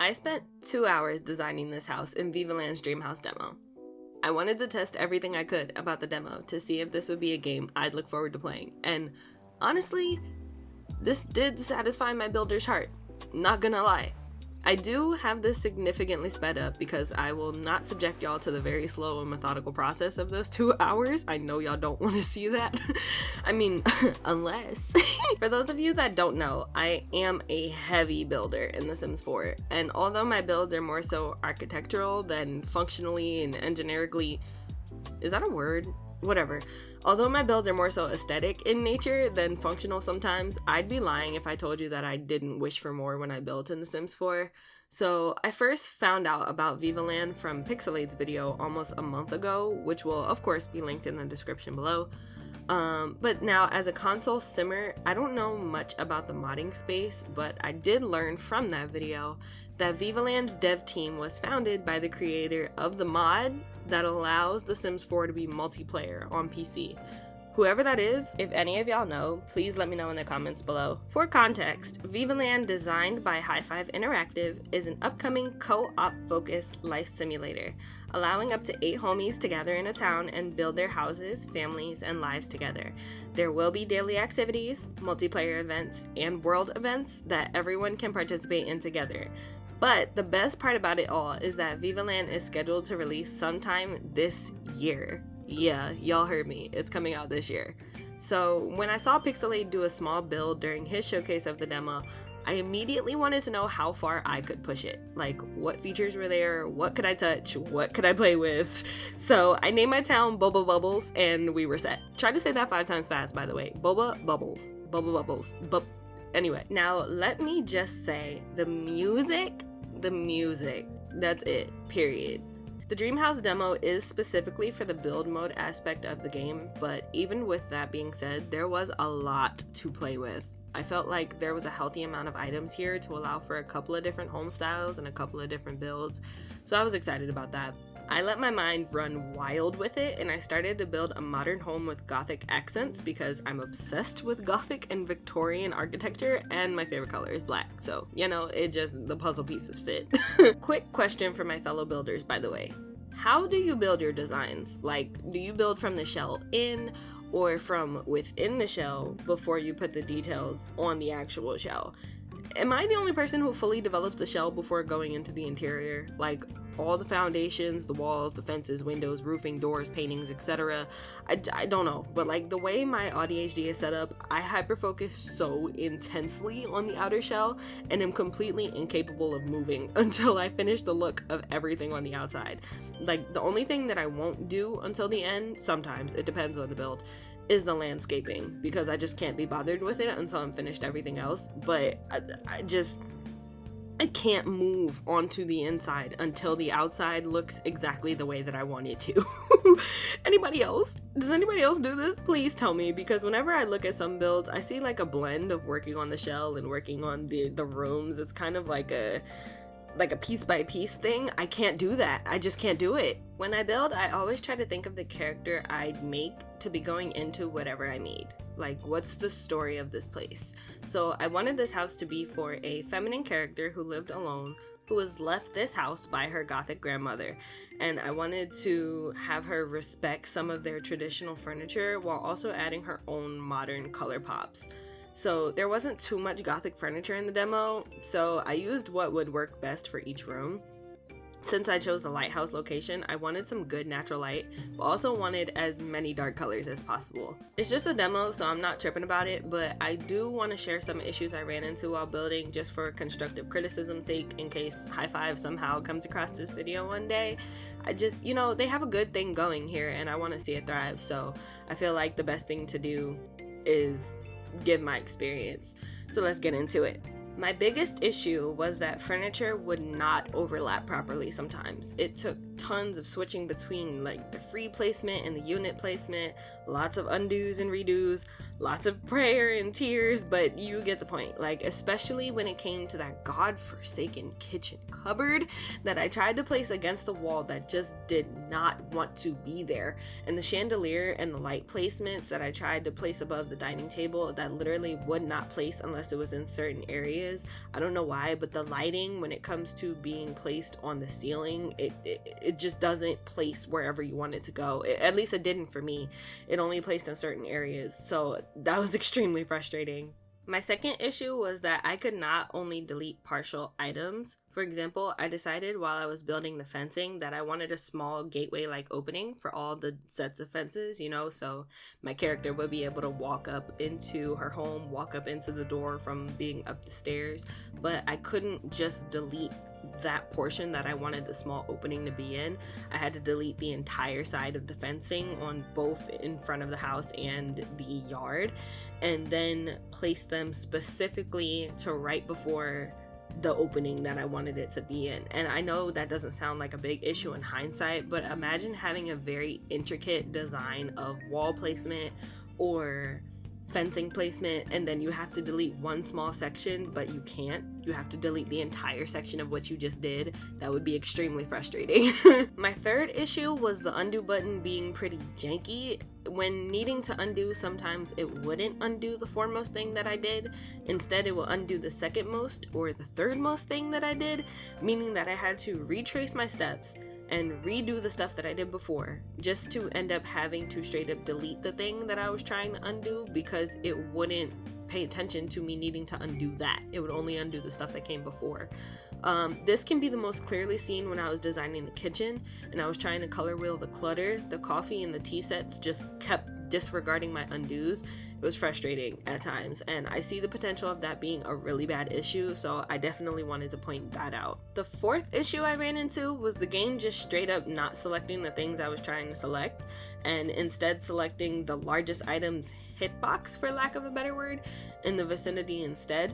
I spent 2 hours designing this house in Vivaland's Dream House demo. I wanted to test everything I could about the demo to see if this would be a game I'd look forward to playing, and honestly, this did satisfy my builder's heart, not gonna lie. I do have this significantly sped up because I will not subject y'all to the very slow and methodical process of those 2 hours. I know y'all don't want to see that. I mean, unless. For those of you that don't know, I am a heavy builder in The Sims 4, and although my builds are more so architectural than functionally and engineerically, is that a word? Whatever. Although my builds are more so aesthetic in nature than functional sometimes, I'd be lying if I told you that I didn't wish for more when I built in The Sims 4. So I first found out about Vivaland from Pixelate's video almost a month ago, which will of course be linked in the description below. But now as a console simmer, I don't know much about the modding space, but I did learn from that video that Vivaland's dev team was founded by the creator of the mod that allows The Sims 4 to be multiplayer on PC. Whoever that is, if any of y'all know, please let me know in the comments below. For context, Vivaland, designed by High Five Interactive, is an upcoming co-op focused life simulator, allowing up to 8 homies to gather in a town and build their houses, families, and lives together. There will be daily activities, multiplayer events, and world events that everyone can participate in together. But the best part about it all is that Vivaland is scheduled to release sometime this year. Yeah, y'all heard me. It's coming out this year. So when I saw Pixelate do a small build during his showcase of the demo, I immediately wanted to know how far I could push it. Like, what features were there? What could I touch? What could I play with? So I named my town Boba Bubbles and we were set. Tried to say that 5 times fast, by the way. Boba Bubbles. Boba Bubbles. Anyway, now let me just say the music, that's it, period. The Dreamhouse demo is specifically for the build mode aspect of the game, but even with that being said, there was a lot to play with. I felt like there was a healthy amount of items here to allow for a couple of different home styles and a couple of different builds, so I was excited about that. I let my mind run wild with it, and I started to build a modern home with Gothic accents because I'm obsessed with Gothic and Victorian architecture, and my favorite color is black, so, you know, the puzzle pieces fit. Quick question for my fellow builders, by the way. How do you build your designs? Like, do you build from the shell in, or from within the shell before you put the details on the actual shell? Am I the only person who fully develops the shell before going into the interior? Like, all the foundations, the walls, the fences, windows, roofing, doors, paintings, etc. I don't know, but like the way my ADHD is set up, I hyper-focus so intensely on the outer shell and am completely incapable of moving until I finish the look of everything on the outside. Like, the only thing that I won't do until the end, sometimes, it depends on the build, is the landscaping, because I just can't be bothered with it until I'm finished everything else. But I can't move onto the inside until the outside looks exactly the way that I want it to. Anybody else? Does anybody else do this? Please tell me, because whenever I look at some builds, I see like a blend of working on the shell and working on the rooms. It's kind of like a piece by piece thing. I can't do that. I just can't do it. When I build, I always try to think of the character I'd make to be going into whatever I made. Like, what's the story of this place? So I wanted this house to be for a feminine character who lived alone, who was left this house by her Gothic grandmother, and I wanted to have her respect some of their traditional furniture while also adding her own modern color pops. So there wasn't too much Gothic furniture in the demo, so I used what would work best for each room. Since I chose the lighthouse location, I wanted some good natural light, but also wanted as many dark colors as possible. It's just a demo, so I'm not tripping about it, but I do want to share some issues I ran into while building, just for constructive criticism's sake, in case High Five somehow comes across this video one day. I just, you know, they have a good thing going here, and I want to see it thrive, so I feel like the best thing to do is give my experience. So let's get into it. My biggest issue was that furniture would not overlap properly sometimes. It took tons of switching between like the free placement and the unit placement, lots of undos and redos, lots of prayer and tears, but you get the point. Like, especially when it came to that godforsaken kitchen cupboard that I tried to place against the wall that just did not want to be there, and the chandelier and the light placements that I tried to place above the dining table that literally would not place unless it was in certain areas. areas. I don't know why, but the lighting, when it comes to being placed on the ceiling, it just doesn't place wherever you want it to go. At least it didn't for me. It only placed in certain areas, so that was extremely frustrating. My second issue was that I could not only delete partial items. For example, I decided while I was building the fencing that I wanted a small gateway-like opening for all the sets of fences, so my character would be able to walk up into her home, walk up into the door from being up the stairs, but I couldn't just delete that portion that I wanted the small opening to be in. I had to delete the entire side of the fencing on both in front of the house and the yard, and then place them specifically to right before the opening that I wanted it to be in. And I know that doesn't sound like a big issue in hindsight, but imagine having a very intricate design of wall placement or fencing placement, and then you have to delete one small section, but you can't. You have to delete the entire section of what you just did. That would be extremely frustrating. My third issue was the undo button being pretty janky. When needing to undo, sometimes it wouldn't undo the foremost thing that I did. Instead, it will undo the second most or the third most thing that I did, meaning that I had to retrace my steps and redo the stuff that I did before, just to end up having to straight up delete the thing that I was trying to undo, because it wouldn't pay attention to me needing to undo that. It would only undo the stuff that came before. This can be the most clearly seen when I was designing the kitchen and I was trying to color wheel the clutter. The coffee and the tea sets just kept disregarding my undos. It was frustrating at times, and I see the potential of that being a really bad issue, so I definitely wanted to point that out. The fourth issue I ran into was the game just straight up not selecting the things I was trying to select, and instead selecting the largest item's hitbox, for lack of a better word, in the vicinity instead.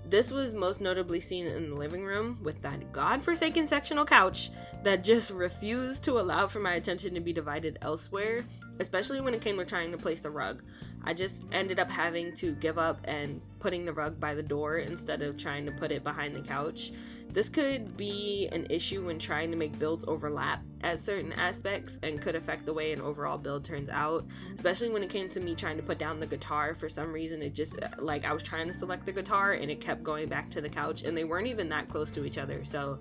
This was most notably seen in the living room with that godforsaken sectional couch that just refused to allow for my attention to be divided elsewhere, especially when it came to trying to place the rug. I just ended up having to give up and putting the rug by the door instead of trying to put it behind the couch. This could be an issue when trying to make builds overlap at certain aspects and could affect the way an overall build turns out, especially when it came to me trying to put down the guitar. For some reason, it just, I was trying to select the guitar and it kept going back to the couch, and they weren't even that close to each other. So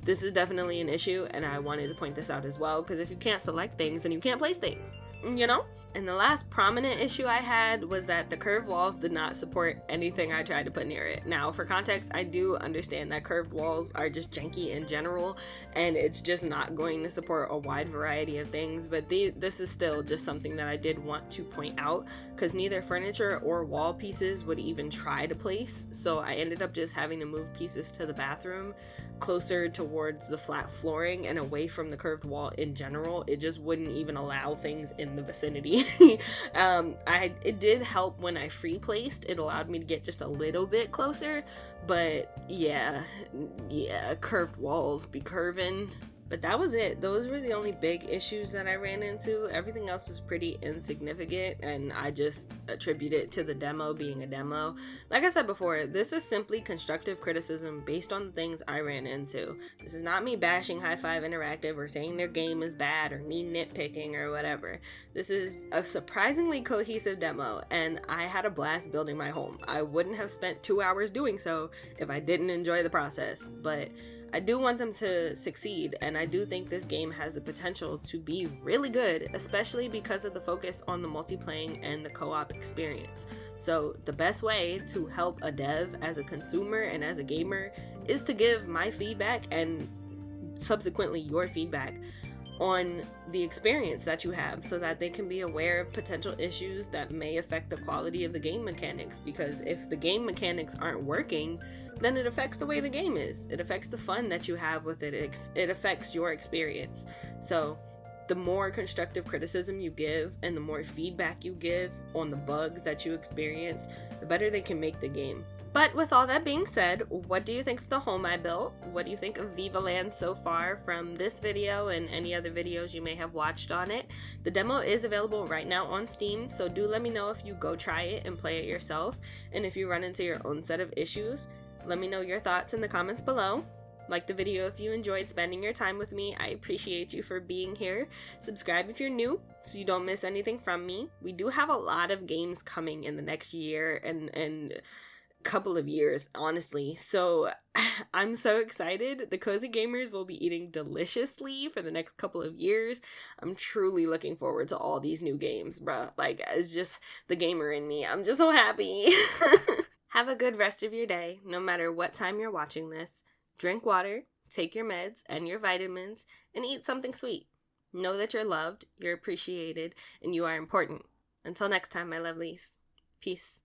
this is definitely an issue, and I wanted to point this out as well, because if you can't select things, then you can't place things, And the last prominent issue I had was that the curved walls did not support anything I tried to put near it. Now, for context, I do understand that curved walls are just janky in general, and it's just not going to support a wide variety of things, but this is still just something that I did want to point out, because neither furniture or wall pieces would even try to place, so I ended up just having to move pieces to the bathroom closer towards the flat flooring and away from the curved wall in general. It just wouldn't even allow things in the vicinity. It did help when I free placed. It allowed me to get just a little bit closer, but yeah, curved walls be curving. But that was it. Those were the only big issues that I ran into. Everything else was pretty insignificant, and I just attribute it to the demo being a demo. Like I said before, this is simply constructive criticism based on the things I ran into. This is not me bashing High Five Interactive or saying their game is bad or me nitpicking or whatever. This is a surprisingly cohesive demo, and I had a blast building my home. I wouldn't have spent 2 hours doing so if I didn't enjoy the process, but I do want them to succeed, and I do think this game has the potential to be really good, especially because of the focus on the multiplaying and the co-op experience. So the best way to help a dev as a consumer and as a gamer is to give my feedback and subsequently your feedback on the experience that you have, so that they can be aware of potential issues that may affect the quality of the game mechanics, because if the game mechanics aren't working, then it affects the way the game is. It affects the fun that you have with it. It affects your experience. So the more constructive criticism you give and the more feedback you give on the bugs that you experience, the better they can make the game. But with all that being said, what do you think of the home I built? What do you think of Vivaland so far from this video and any other videos you may have watched on it? The demo is available right now on Steam, so do let me know if you go try it and play it yourself. And if you run into your own set of issues, let me know your thoughts in the comments below. Like the video if you enjoyed spending your time with me. I appreciate you for being here. Subscribe if you're new so you don't miss anything from me. We do have a lot of games coming in the next year, and couple of years, honestly. So I'm so excited. The Cozy Gamers will be eating deliciously for the next couple of years. I'm truly looking forward to all these new games, bruh. Like, it's just the gamer in me. I'm just so happy. Have a good rest of your day, no matter what time you're watching this. Drink water, take your meds and your vitamins, and eat something sweet. Know that you're loved, you're appreciated, and you are important. Until next time, my lovelies. Peace.